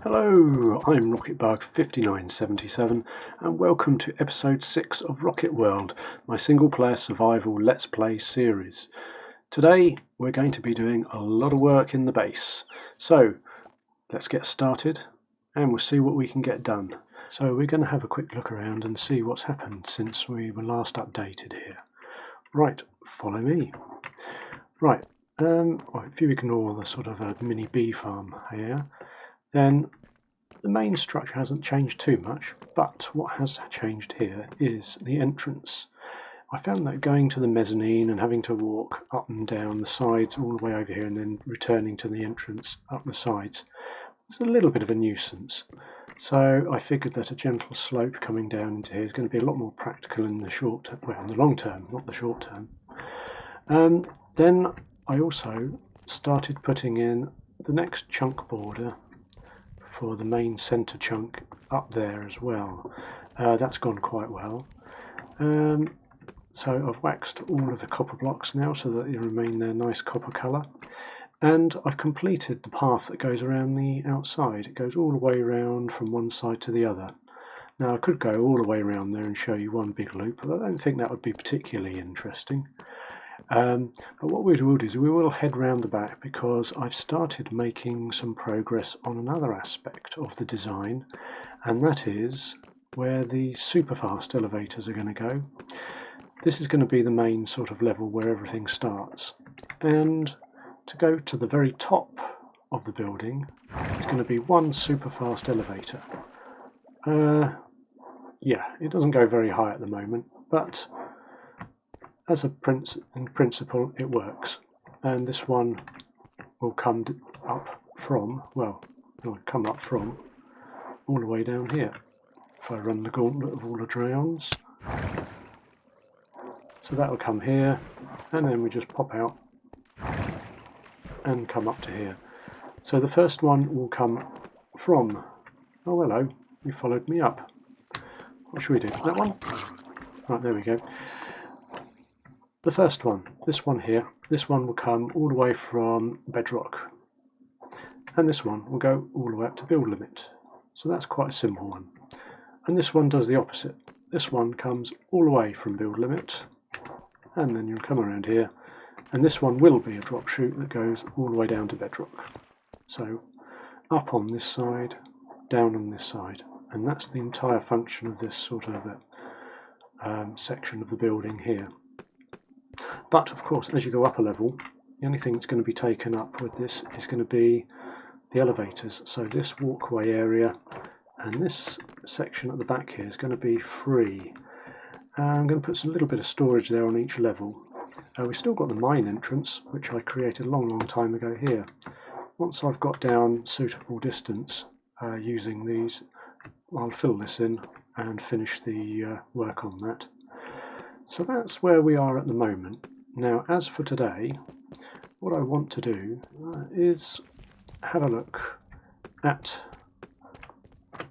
Hello, I'm Rocketbug5977 and welcome to episode 6 of Rocket World, my single player survival Let's Play series. Today we're going to be doing a lot of work in the base, so let's get started and we'll see what we can get done. So we're going to have a quick look around and see what's happened since we were last updated here. Right, follow me. Right, if you ignore the sort of a mini bee farm here, then the main structure hasn't changed too much, but what has changed here is the entrance. I found that going to the mezzanine and having to walk up and down the sides all the way over here and then returning to the entrance up the sides was a little bit of a nuisance. So I figured that a gentle slope coming down into here is going to be a lot more practical in the long term, not the short term. Then I also started putting in the next chunk border for the main centre chunk up there as well. That's gone quite well. So I've waxed all of the copper blocks now so that they remain their nice copper colour. And I've completed the path that goes around the outside. It goes all the way around from one side to the other. Now I could go all the way around there and show you one big loop, but I don't think that would be particularly interesting. But what we will do is we will head round the back because I've started making some progress on another aspect of the design, and that is where the super fast elevators are going to go. This is going to be the main sort of level where everything starts, and to go to the very top of the building it's going to be one super fast elevator. Yeah, it doesn't go very high at the moment, but as in principle it works, and this one will come up from all the way down here. If I run the gauntlet of all the drowns, so that will come here, and then we just pop out and come up to here. So the first one will come from, oh hello, you followed me up. What should we do? That one? Right, there we go. The first one, this one here, this one will come all the way from Bedrock, and this one will go all the way up to build limit. So that's quite a simple one. And this one does the opposite. This one comes all the way from build limit, and then you'll come around here, and this one will be a drop chute that goes all the way down to Bedrock. So up on this side, down on this side, and that's the entire function of this sort of section of the building here. But of course, as you go up a level, the only thing that's going to be taken up with this is going to be the elevators. So this walkway area and this section at the back here is going to be free. I'm going to put some little bit of storage there on each level. We've still got the mine entrance, which I created a long time ago here. Once I've got down suitable distance using these, I'll fill this in and finish the work on that. So that's where we are at the moment. Now, as for today, what I want to do is have a look at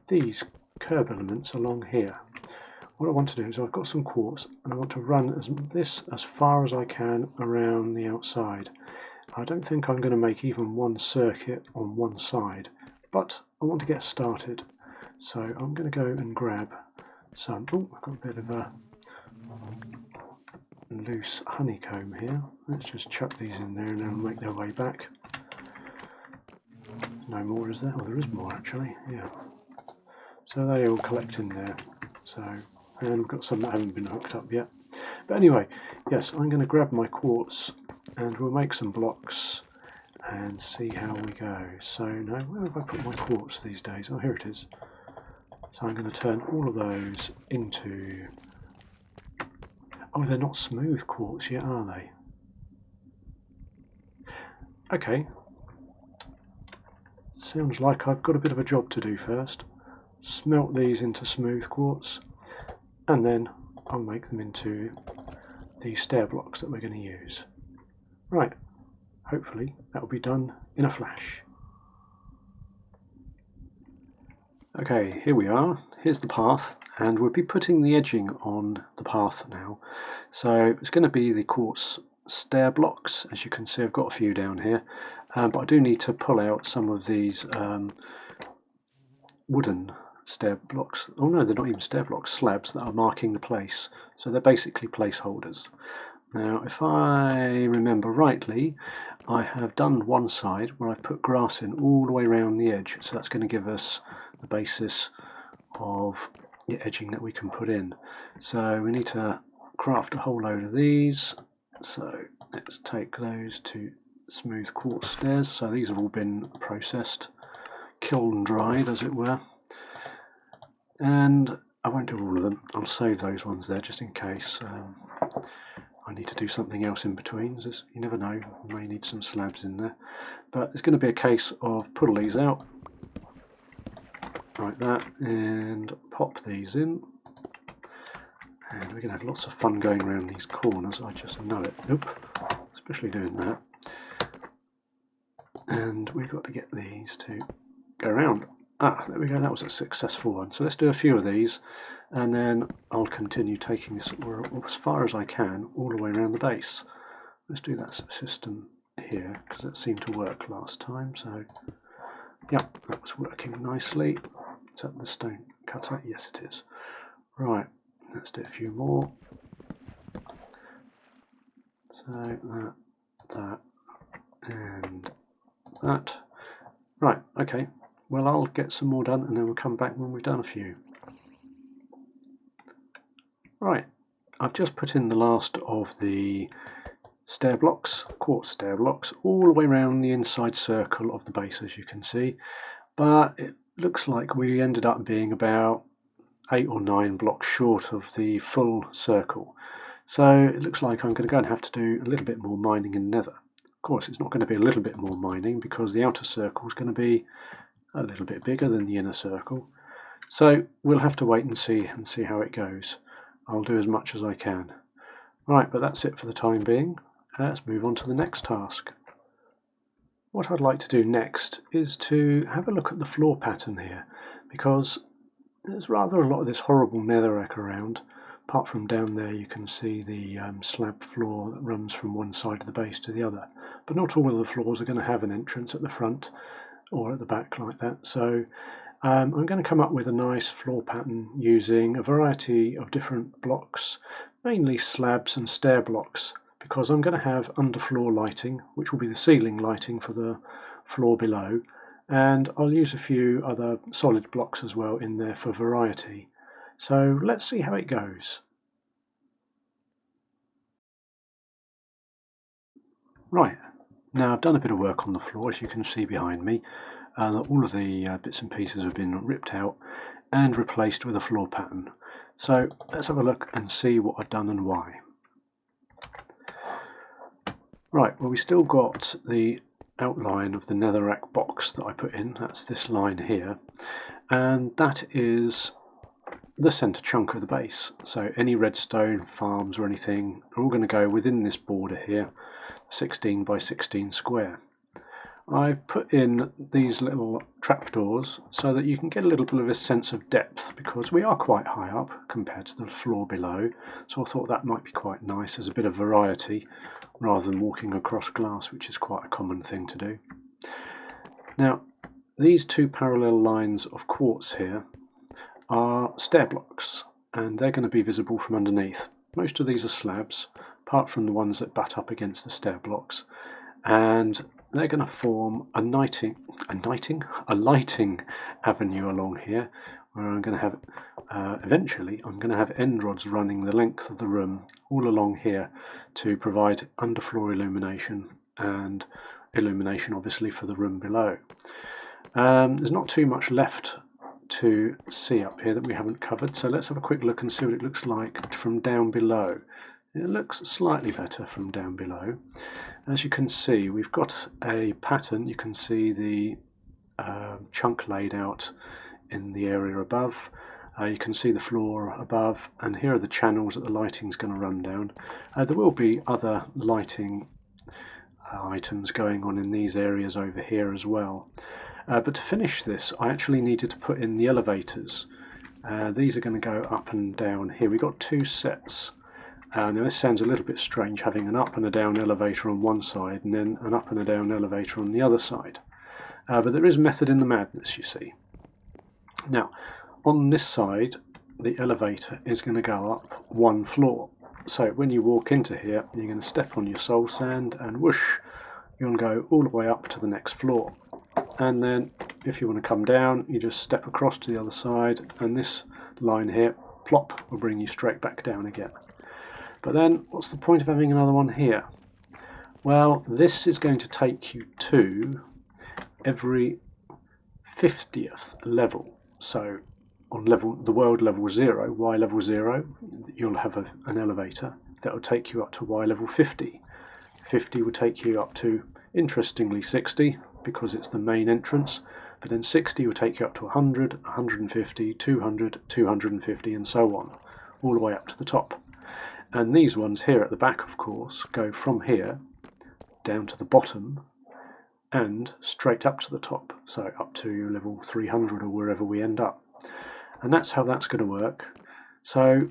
these curb elements along here. What I want to do is I've got some quartz and I want to run this as far as I can around the outside. I don't think I'm going to make even one circuit on one side, but I want to get started. So I'm going to go and grab some, I've got a bit of a loose honeycomb here. Let's just chuck these in there and they'll make their way back. No more, is there? Oh, there is more actually, yeah. So they all collect in there. So, and we've got some that haven't been hooked up yet. But anyway, yes, I'm going to grab my quartz and we'll make some blocks and see how we go. So now, where have I put my quartz these days? Oh, here it is. So I'm going to turn all of those into... Oh, they're not smooth quartz yet, are they? Okay. Sounds like I've got a bit of a job to do first. Smelt these into smooth quartz, and then I'll make them into the stair blocks that we're going to use. Right, hopefully that will be done in a flash. Okay, here we are. Here's the path, and we'll be putting the edging on the path now. So it's going to be the quartz stair blocks. As you can see, I've got a few down here, but I do need to pull out some of these wooden stair blocks. Oh no, they're not even stair blocks, slabs that are marking the place. So they're basically placeholders. Now, if I remember rightly, I have done one side where I've put grass in all the way around the edge. So that's going to give us the basis of the edging that we can put in. So we need to craft a whole load of these. So let's take those to smooth quartz stairs. So these have all been processed, kiln dried as it were. And I won't do all of them. I'll save those ones there just in case I need to do something else in between. You never know, you may need some slabs in there. But it's going to be a case of pull these out like that and pop these in. And we're going to have lots of fun going around these corners, I just know it. Nope, especially doing that. And we've got to get these to go around. Ah, there we go, that was a successful one. So let's do a few of these, and then I'll continue taking this as far as I can, all the way around the base. Let's do that system here, because it seemed to work last time. So, yeah, that was working nicely. Is that the stone cutter? Yes, it is. Right, let's do a few more. So, that, and that. Right, okay. Well, I'll get some more done and then we'll come back when we've done a few. Right, I've just put in the last of the stair blocks, quartz stair blocks, all the way around the inside circle of the base, as you can see. But it looks like we ended up being about 8 or 9 blocks short of the full circle. So it looks like I'm going to go and have to do a little bit more mining in nether. Of course, it's not going to be a little bit more mining because the outer circle is going to be a little bit bigger than the inner circle. So we'll have to wait and see how it goes. I'll do as much as I can. Right, but that's it for the time being. Let's move on to the next task. What I'd like to do next is to have a look at the floor pattern here, because there's rather a lot of this horrible netherrack around. Apart from down there you can see the slab floor that runs from one side of the base to the other. But not all of the floors are going to have an entrance at the front or at the back like that. So I'm going to come up with a nice floor pattern using a variety of different blocks, mainly slabs and stair blocks, because I'm going to have underfloor lighting, which will be the ceiling lighting for the floor below, and I'll use a few other solid blocks as well in there for variety. So let's see how it goes. Right, now I've done a bit of work on the floor, as you can see behind me. All of the bits and pieces have been ripped out and replaced with a floor pattern. So let's have a look and see what I've done and why. Right, well, we still got the outline of the netherrack box that I put in. That's this line here, and that is the centre chunk of the base. So any redstone farms or anything are all going to go within this border here, 16 by 16 square. I've put in these little trapdoors so that you can get a little bit of a sense of depth, because we are quite high up compared to the floor below, so I thought that might be quite nice as a bit of variety rather than walking across glass, which is quite a common thing to do. Now, these two parallel lines of quartz here are stair blocks, and they're going to be visible from underneath. Most of these are slabs, apart from the ones that butt up against the stair blocks, and they're going to form a lighting avenue along here, where I'm going to have eventually I'm going to have end rods running the length of the room all along here to provide underfloor illumination and illumination obviously for the room below. There's not too much left to see up here that we haven't covered, so let's have a quick look and see what it looks like from down below. It looks slightly better from down below. As you can see, we've got a pattern. You can see the chunk laid out in the area above. You can see the floor above, and here are the channels that the lighting's going to run down. There will be other lighting items going on in these areas over here as well. But to finish this, I actually needed to put in the elevators. These are going to go up and down here. We've got two sets. Now this sounds a little bit strange, having an up and a down elevator on one side and then an up and a down elevator on the other side. But there is method in the madness, you see. Now, on this side, the elevator is going to go up one floor. So when you walk into here, you're going to step on your soul sand and whoosh, you'll go all the way up to the next floor. And then if you want to come down, you just step across to the other side, and this line here, plop, will bring you straight back down again. But then what's the point of having another one here? Well, this is going to take you to every 50th level. So on the world level 0, Y level 0, you'll have an elevator that will take you up to Y level 50. 50 will take you up to, interestingly, 60, because it's the main entrance, but then 60 will take you up to 100, 150, 200, 250, and so on, all the way up to the top. And these ones here at the back, of course, go from here down to the bottom and straight up to the top, so up to level 300 or wherever we end up. And that's how that's going to work. So,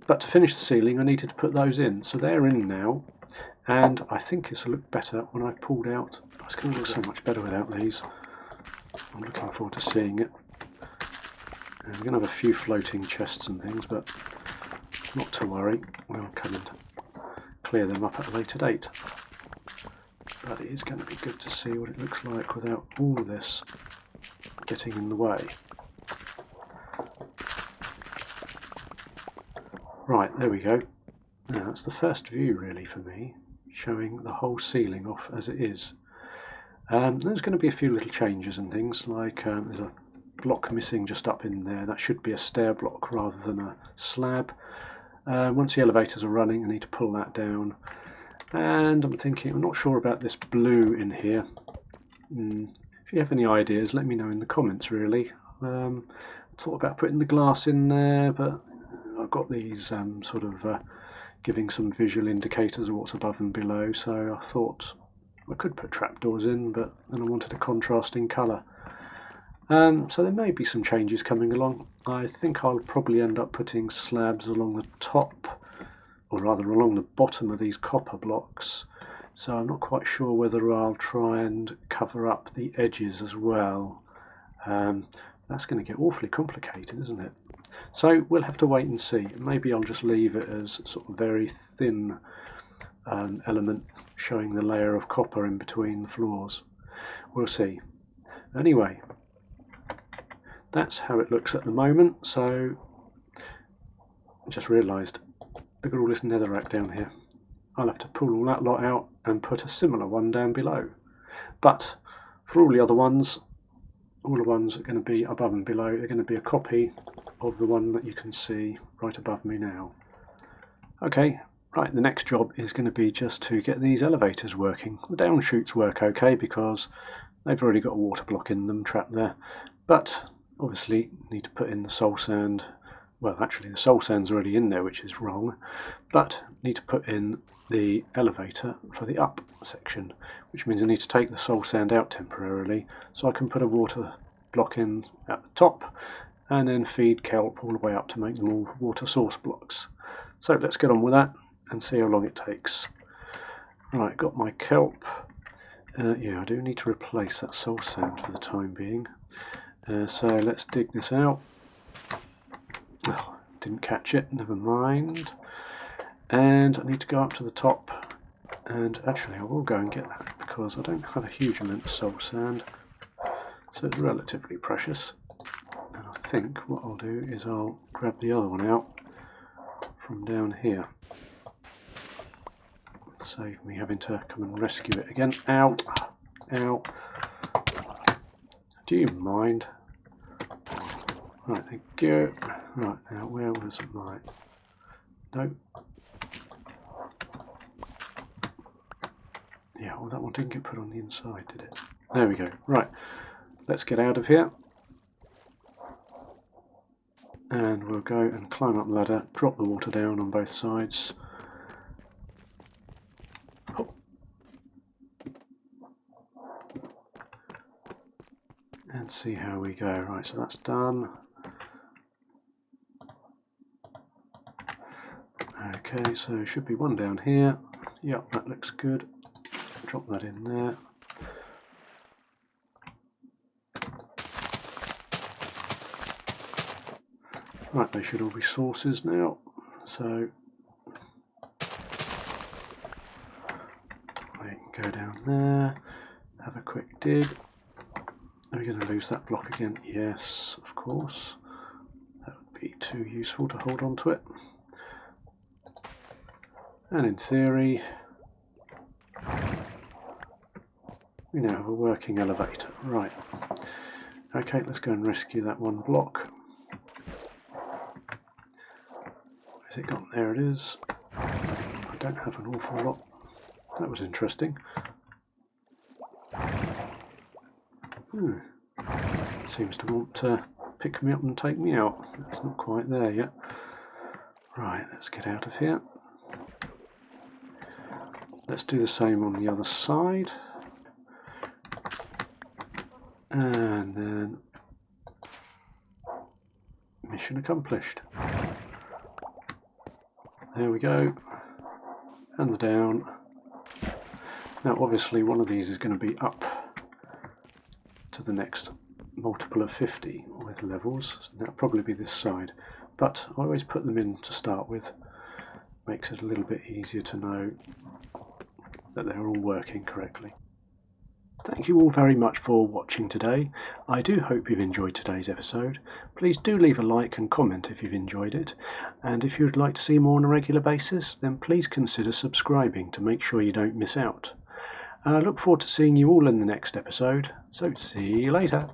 but to finish the ceiling, I needed to put those in. So they're in now, and I think this will look better when I pulled out. It's going to look so much better without these. I'm looking forward to seeing it. And we're going to have a few floating chests and things, but not to worry. We'll come and clear them up at a later date. But it is going to be good to see what it looks like without all this getting in the way. Right, there we go. Now that's the first view really for me, showing the whole ceiling off as it is. There's going to be a few little changes and things, like there's a block missing just up in there. That should be a stair block rather than a slab. Once the elevators are running, I need to pull that down. And I'm not sure about this blue in here. If you have any ideas, let me know in the comments really. Thought about putting the glass in there, but I've got these sort of giving some visual indicators of what's above and below, so I thought I could put trapdoors in, but then I wanted a contrasting colour. So there may be some changes coming along. I think I'll probably end up putting slabs along the top, or rather along the bottom of these copper blocks, so I'm not quite sure whether I'll try and cover up the edges as well. That's going to get awfully complicated, isn't it? So we'll have to wait and see. Maybe I'll just leave it as sort of very thin element showing the layer of copper in between the floors. We'll see. Anyway, that's how it looks at the moment. So I just realised look at all this netherrack down here. I'll have to pull all that lot out and put a similar one down below. But for all the other ones, all the ones are going to be above and below. They're going to be a copy of the one that you can see right above me now. Okay, right, the next job is going to be just to get these elevators working. The down chutes work okay because they've already got a water block in them trapped there, but obviously need to put in the soul sand. Well, actually the soul sand's already in there, which is wrong, but need to put in the elevator for the up section, which means I need to take the soul sand out temporarily so I can put a water block in at the top and then feed kelp all the way up to make them all water source blocks. So let's get on with that and see how long it takes. Right, got my kelp. Yeah, I do need to replace that soul sand for the time being. So let's dig this out. Oh, didn't catch it, never mind. And I need to go up to the top, and actually I will go and get that because I don't have a huge amount of soul sand, so it's relatively precious. And I think what I'll do is I'll grab the other one out from down here. Save me having to come and rescue it again. Ow! Ow! Do you mind? Right, thank you. Right, now where was my... No. Yeah, well that one didn't get put on the inside, did it? There we go. Right, let's get out of here. And we'll go and climb up the ladder, drop the water down on both sides. Oh. And see how we go. Right, so that's done. Okay, so there should be one down here. Yep, that looks good. Drop that in there. Right, they should all be sources now. So I can go down there, have a quick dig. Are we going to lose that block again? Yes, of course. That would be too useful to hold on to it. And in theory, we now have a working elevator. Right. Okay, let's go and rescue that one block. Where's it gone? There it is. I don't have an awful lot. That was interesting. Seems to want to pick me up and take me out. It's not quite there yet. Right, let's get out of here. Let's do the same on the other side. And then mission accomplished. There we go. And the down. Now obviously one of these is going to be up to the next multiple of 50 with levels, so that'll probably be this side, but I always put them in to start with. Makes it a little bit easier to know that they're all working correctly. Thank you all very much for watching today. I do hope you've enjoyed today's episode. Please do leave a like and comment if you've enjoyed it, and if you'd like to see more on a regular basis, then please consider subscribing to make sure you don't miss out. I look forward to seeing you all in the next episode, so see you later.